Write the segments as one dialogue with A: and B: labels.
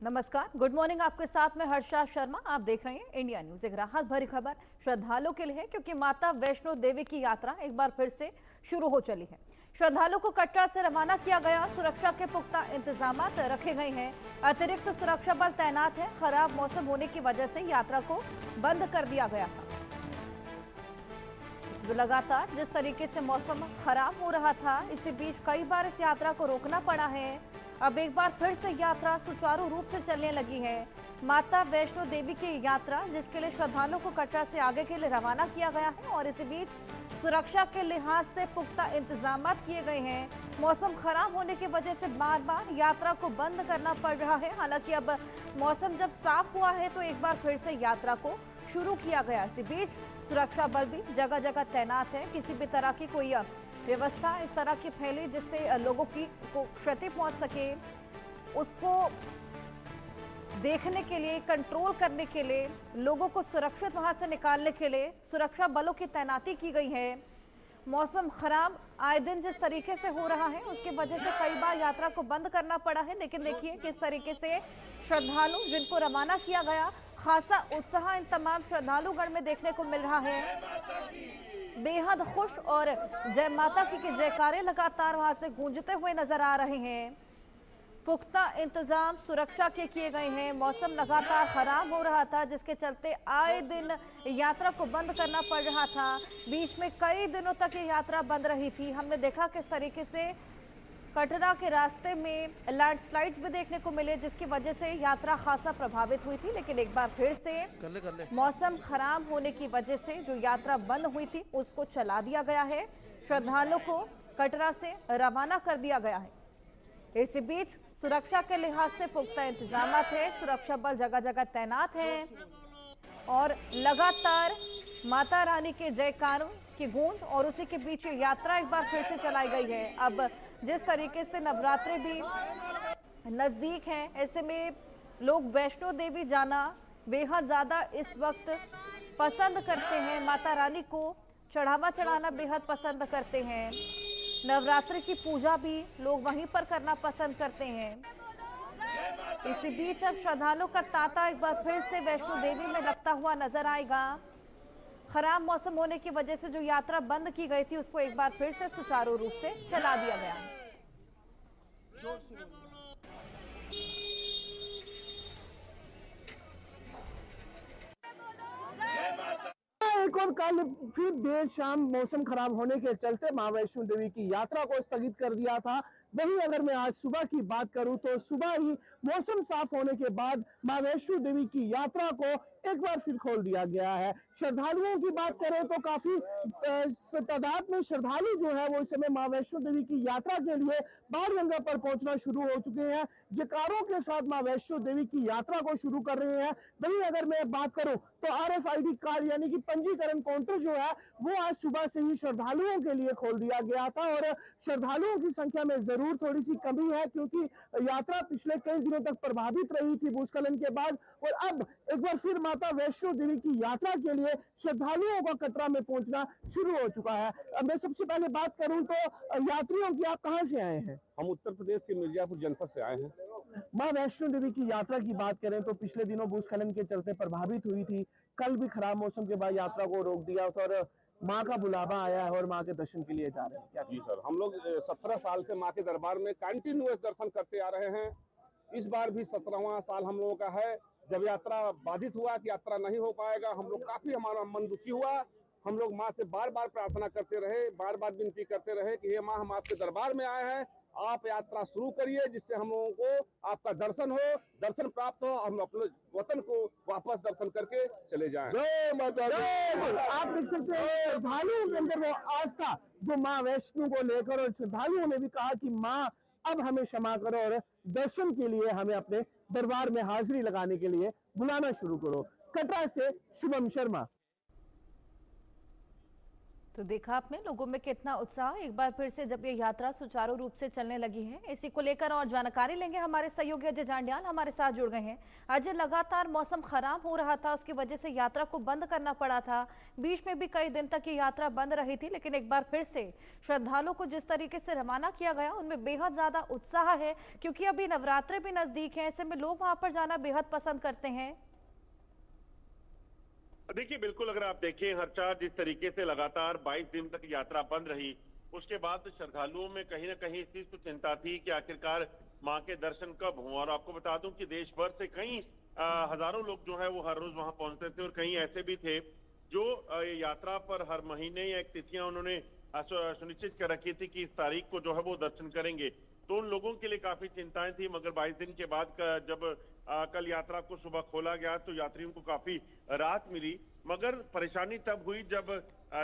A: नमस्कार, good morning. आपके साथ में हर्षा शर्मा। आप देख रहे हैं इंडिया न्यूज। एक राहत भरी खबर श्रद्धालुओं के लिए है क्योंकि माता वैष्णो देवी की यात्रा एक बार फिर से शुरू हो चली है। श्रद्धालुओं को कटरा से रवाना किया गया। सुरक्षा के पुख्ता इंतजाम रखे गए हैं। अतिरिक्त सुरक्षा बल तैनात है। खराब मौसम होने की वजह से यात्रा को बंद कर दिया गया था। लगातार जिस तरीके से मौसम खराब हो रहा था, इसी बीच कई बार इस यात्रा को रोकना पड़ा है। अब एक बार फिर से यात्रा सुचारू रूप से चलने लगी है। माता वैष्णो देवी की यात्रा, जिसके लिए श्रद्धालुओं को कटरा से आगे के लिए रवाना किया गया है और इसी बीच सुरक्षा के लिहाज से पुख्ता इंतजाम किए गए हैं। मौसम खराब होने की वजह से बार बार यात्रा को बंद करना पड़ रहा है। हालांकि अब मौसम जब साफ हुआ है तो एक बार फिर से यात्रा को शुरू किया गया। इसी बीच सुरक्षा बल भी जगह जगह तैनात है। किसी भी तरह की कोई व्यवस्था इस तरह की फैले जिससे लोगों की को क्षति पहुंच सके, उसको देखने के लिए, कंट्रोल करने के लिए, लोगों को सुरक्षित वहां से निकालने के लिए सुरक्षा बलों की तैनाती की गई है। मौसम खराब आए दिन जिस तरीके से हो रहा है उसकी वजह से कई बार यात्रा को बंद करना पड़ा है, लेकिन देखिए किस तरीके से श्रद्धालु जिनको रवाना किया गया, खासा उत्साह इन तमाम श्रद्धालुगण में देखने को मिल रहा है। बेहद खुश और जय माता की जयकारे लगातार वहां से गूंजते हुए नजर आ रहे हैं। पुख्ता इंतजाम सुरक्षा के किए गए हैं। मौसम लगातार खराब हो रहा था जिसके चलते आए दिन यात्रा को बंद करना पड़ रहा था। बीच में कई दिनों तक ये यात्रा बंद रही थी। हमने देखा किस तरीके से कटरा के रास्ते में लैंडस्लाइड्स भी देखने को मिले जिसकी वजह से यात्रा खासा प्रभावित हुई थी। लेकिन एक बार फिर से मौसम खराब होने की वजह से जो यात्रा बंद हुई थी उसको चला दिया गया है। श्रद्धालुओं को कटरा से रवाना कर दिया गया है। इसी बीच सुरक्षा के लिहाज से पुख्ता इंतजाम है। सुरक्षा बल जगह जगह तैनात हैं और लगातार माता रानी के जयकारों की गूंज और उसी के बीच यात्रा एक बार फिर से चलाई गई है। अब जिस तरीके से नवरात्रि भी नजदीक है, ऐसे में लोग वैष्णो देवी जाना बेहद ज्यादा इस वक्त पसंद करते हैं। माता रानी को चढ़ावा चढ़ाना बेहद पसंद करते हैं। नवरात्रि की पूजा भी लोग वहीं पर करना पसंद करते हैं। इसी बीच अब श्रद्धालुओं का तांता एक बार फिर से वैष्णो देवी में लगता हुआ नजर आएगा। खराब मौसम होने की वजह से जो यात्रा बंद की गई थी उसको एक बार फिर से सुचारू रूप से चला दिया गया है।
B: एक और कल फिर देर शाम मौसम खराब होने के चलते मां वैष्णो देवी की यात्रा को स्थगित कर दिया था। वहीं अगर मैं आज सुबह की बात करूं तो सुबह ही मौसम साफ होने के बाद मां वैष्णो देवी की यात्रा को एक बार फिर खोल दिया गया है। श्रद्धालुओं की बात करें तो काफी तादाद में श्रद्धालु जो है वो इस समय मां वैष्णो देवी की यात्रा के लिए बाणगंगा पर पहुंचना शुरू हो चुके हैं। जयकारों के साथ मां वैष्णो देवी की यात्रा को शुरू कर रहे हैं। वहीं अगर मैं बात करूं तो RFID कार्ड यानी कि पंजीकरण काउंटर जो है वो आज सुबह से ही श्रद्धालुओं के लिए खोल दिया गया था और श्रद्धालुओं की संख्या में जरूर थोड़ी सी कमी है क्योंकि यात्रा पिछले कई दिनों तक प्रभावित रही थी भूस्खलन के बाद। और अब एक बार फिर माता वैष्णो देवी की यात्रा के लिए श्रद्धालुओं का कटरा में पहुंचना शुरू हो चुका है। अब मैं सबसे पहले बात करूं तो यात्रियों की, आप कहां से आए हैं?
C: हम उत्तर प्रदेश के मिर्जापुर जनपद से आए हैं।
B: मां वैष्णो देवी की यात्रा की बात करें तो पिछले दिनों भूस्खलन के चलते प्रभावित हुई थी। कल भी खराब मौसम के बाद यात्रा को रोक दिया और माँ का बुलावा आया है और माँ के दर्शन के लिए जा रहे हैं। क्या
C: जी सर, हम लोग 17 साल से माँ के दरबार में कंटिन्यूअस दर्शन करते आ रहे हैं। इस बार भी 17वां साल हम लोगों का है। जब यात्रा बाधित हुआ कि यात्रा नहीं हो पाएगा, हम लोग काफी, हमारा मन दुखी हुआ। हम लोग माँ से बार बार प्रार्थना करते रहे, बार बार विनती करते रहे कि हे माँ, हम आपके दरबार में आए हैं, आप यात्रा शुरू करिए जिससे हम लोगों को आपका दर्शन हो, दर्शन प्राप्त हो, हम अपने वतन को वापस दर्शन करके चले जाएं।
B: जय माता दी। आप देख सकते हैं श्रद्धालुओं के अंदर वो आस्था जो माँ वैष्णो को लेकर, और श्रद्धालुओं ने भी कहा कि माँ अब हमें क्षमा करो और दर्शन के लिए हमें अपने दरबार में हाजिरी लगाने के लिए बुलाना शुरू करो। कटरा से शुभम शर्मा।
A: तो देखा आपने लोगों में कितना उत्साह एक बार फिर से जब ये यात्रा सुचारू रूप से चलने लगी है। इसी को लेकर और जानकारी लेंगे, हमारे सहयोगी अजय जांडियाल हमारे साथ जुड़ गए हैं। अजय, लगातार मौसम खराब हो रहा था, उसकी वजह से यात्रा को बंद करना पड़ा था। बीच में भी कई दिन तक ये यात्रा बंद रही थी, लेकिन एक बार फिर से श्रद्धालुओं को जिस तरीके से रवाना किया गया उनमें बेहद ज्यादा उत्साह है, क्योंकि अभी नवरात्रे भी नजदीक है। ऐसे में लोग वहां पर जाना बेहद पसंद करते हैं।
D: देखिए, बिल्कुल अगर आप देखें हर्षा, जिस तरीके से लगातार 22 दिन तक यात्रा बंद रही, उसके बाद श्रद्धालुओं में कहीं ना कहीं इस चीज की चिंता थी कि आखिरकार मां के दर्शन कब हों। और आपको बता दूं कि देश भर से कई हजारों लोग जो है वो हर रोज वहां पहुंचते थे, और कई ऐसे भी थे जो यात्रा पर हर महीने या एक तिथियां उन्होंने सुनिश्चित कर रखी थी कि इस तारीख को जो है वो दर्शन करेंगे। तो उन लोगों के लिए काफी चिंताएं थी, मगर 22 दिन के बाद जब कल यात्रा को सुबह खोला गया तो यात्रियों को काफी राहत मिली। मगर परेशानी तब हुई जब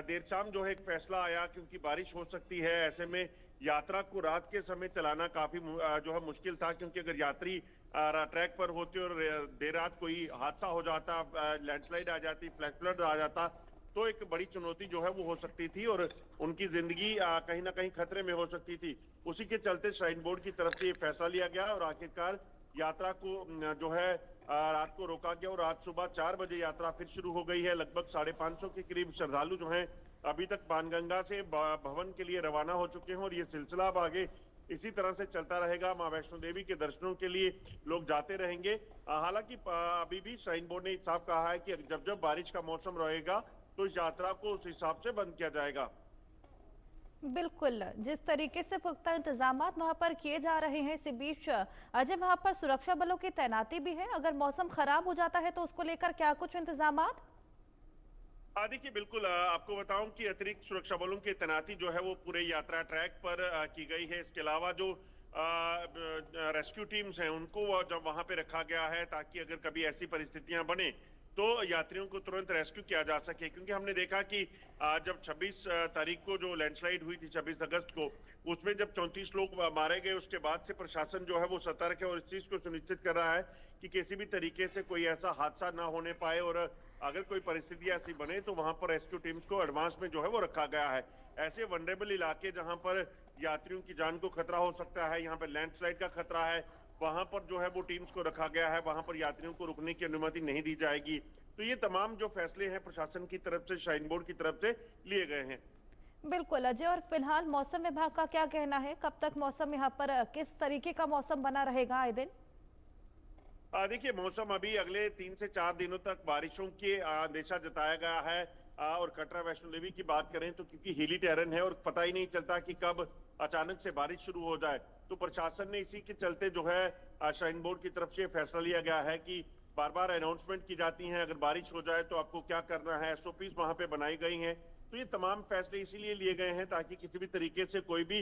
D: देर शाम जो है एक फैसला आया, क्योंकि बारिश हो सकती है। ऐसे में यात्रा को रात के समय चलाना काफी जो है मुश्किल था, क्योंकि अगर यात्री ट्रैक पर होते और देर रात कोई हादसा हो जाता, लैंडस्लाइड आ जाती, फ्लैश फ्लड आ जाता, तो एक बड़ी चुनौती जो है वो हो सकती थी और उनकी जिंदगी कहीं ना कहीं खतरे में हो सकती थी। उसी के चलते श्राइन बोर्ड की तरफ से ये फैसला लिया गया और आखिरकार यात्रा को जो है रात को रोका गया, और आज सुबह 4 बजे यात्रा फिर शुरू हो गई है। लगभग 550 के करीब श्रद्धालु जो हैं अभी तक बाणगंगा से भवन के लिए रवाना हो चुके हैं, और ये सिलसिला अब आगे इसी तरह से चलता रहेगा। मां वैष्णो देवी के दर्शनों के लिए लोग जाते रहेंगे। हालांकि अभी भी श्राइन बोर्ड ने साफ कहा है कि जब जब बारिश का मौसम रहेगा तो इस यात्रा को उस हिसाब से बंद किया जाएगा।
A: बिल्कुल, जिस तरीके से पुख्ता इंतजाम वहां पर किए जा रहे हैं, इसी बीच अजय वहां पर सुरक्षा बलों की तैनाती भी है। अगर मौसम खराब हो जाता है तो उसको लेकर क्या कुछ इंतजाम?
D: देखिए, बिल्कुल आपको बताऊं कि अतिरिक्त सुरक्षा बलों की तैनाती जो है वो पूरे यात्रा ट्रैक पर की गई है। इसके अलावा जो रेस्क्यू टीम्स हैं उनको जब वहां पे रखा गया है, ताकि अगर कभी ऐसी परिस्थितियां बने तो यात्रियों को तुरंत रेस्क्यू किया जा सके। क्योंकि हमने देखा कि जब 26 तारीख को जो लैंडस्लाइड हुई थी 26 अगस्त को, उसमें जब 34 लोग मारे गए, उसके बाद से प्रशासन जो है वो सतर्क है और इस चीज को सुनिश्चित कर रहा है कि किसी भी तरीके से कोई ऐसा हादसा ना होने पाए, और अगर कोई परिस्थिति ऐसी बने तो वहां पर रेस्क्यू टीम्स को एडवांस में जो है वो रखा गया है। ऐसे वनरेबल इलाके जहां पर यात्रियों की जान को खतरा हो सकता है, यहाँ पर लैंडस्लाइड का खतरा है, वहां पर जो है वो टीम्स को रखा गया है। वहां पर यात्रियों को रुकने की अनुमति नहीं दी जाएगी। तो ये तमाम जो फैसले हैं प्रशासन की तरफ से, श्राइन बोर्ड की तरफ से लिए गए हैं।
A: बिल्कुल अजय, और फिलहाल मौसम विभाग का क्या कहना है? कब तक मौसम यहाँ पर किस तरीके का मौसम बना रहेगा आए दिन?
D: देखिए, मौसम अभी अगले 3 से 4 दिनों तक बारिशों के अंदेशा जताया गया है। और कटरा वैष्णो देवी की बात करें तो क्योंकि हिली टेरन है और पता ही नहीं चलता कि कब अचानक से बारिश शुरू हो जाए, तो प्रशासन ने इसी के चलते जो है श्राइन बोर्ड की तरफ से फैसला लिया गया है कि बार बार अनाउंसमेंट की जाती हैं, अगर बारिश हो जाए तो आपको क्या करना है, SOPs वहां पे बनाई गई हैं। तो ये तमाम फैसले इसीलिए लिए गए हैं ताकि किसी भी तरीके से कोई भी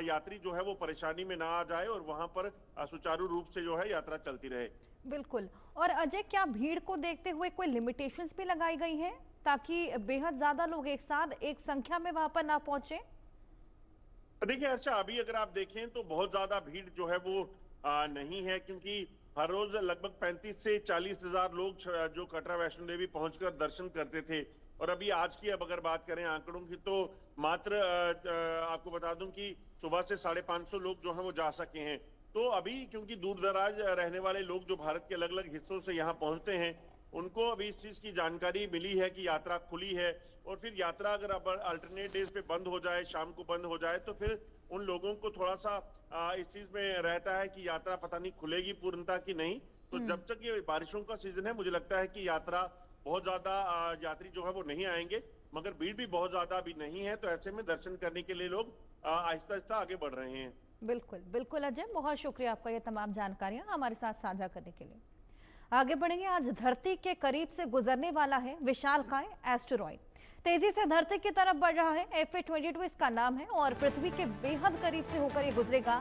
D: यात्री जो है वो परेशानी में ना आ जाए और वहां पर सुचारू रूप से जो है यात्रा चलती रहे।
A: बिल्कुल। और अजय, क्या भीड़ को देखते हुए कोई लिमिटेशंस भी लगाई गई हैं ताकि बेहद ज्यादा लोग एक साथ एक संख्या में वहां पर ना पहुंचे?
D: देखिए हर्षा, अभी अगर आप देखें तो बहुत ज्यादा भीड़ जो है वो नहीं है, क्योंकि हर रोज लगभग 35 से 40 हजार लोग जो कटरा वैष्णो देवी पहुंचकर दर्शन करते थे, और अभी आज की अब अगर बात करें आंकड़ों की तो मात्र आपको बता दूं कि सुबह से 550 लोग जो हैं वो जा सके हैं। तो अभी क्योंकि दूर दराज रहने वाले लोग जो भारत के अलग अलग हिस्सों से यहाँ पहुंचते हैं, उनको अभी इस चीज की जानकारी मिली है कि यात्रा खुली है, और फिर यात्रा अगर अब अल्टरनेट डेज पे बंद हो जाए, शाम को बंद हो जाए, तो फिर उन लोगों को थोड़ा सा इस चीज में रहता है कि यात्रा पता नहीं खुलेगी पूर्णता की नहीं। तो जब तक ये बारिशों का सीजन है, मुझे लगता है कि यात्रा बहुत ज्यादा यात्री जो है वो नहीं आएंगे, मगर भीड़ भी बहुत ज्यादा अभी नहीं है। तो ऐसे में दर्शन करने के लिए लोग आहिस्ता आहिस्ता आगे बढ़ रहे हैं।
A: बिल्कुल बिल्कुल अजय, बहुत शुक्रिया आपका ये तमाम जानकारियां हमारे साथ साझा करने के लिए। आगे बढ़ेंगे। आज धरती के करीब से गुजरने वाला है विशालकाय एस्टेरॉयड। तेजी से धरती की तरफ बढ़ रहा है। FA22 इसका नाम है और पृथ्वी के बेहद करीब से होकर ये गुजरेगा।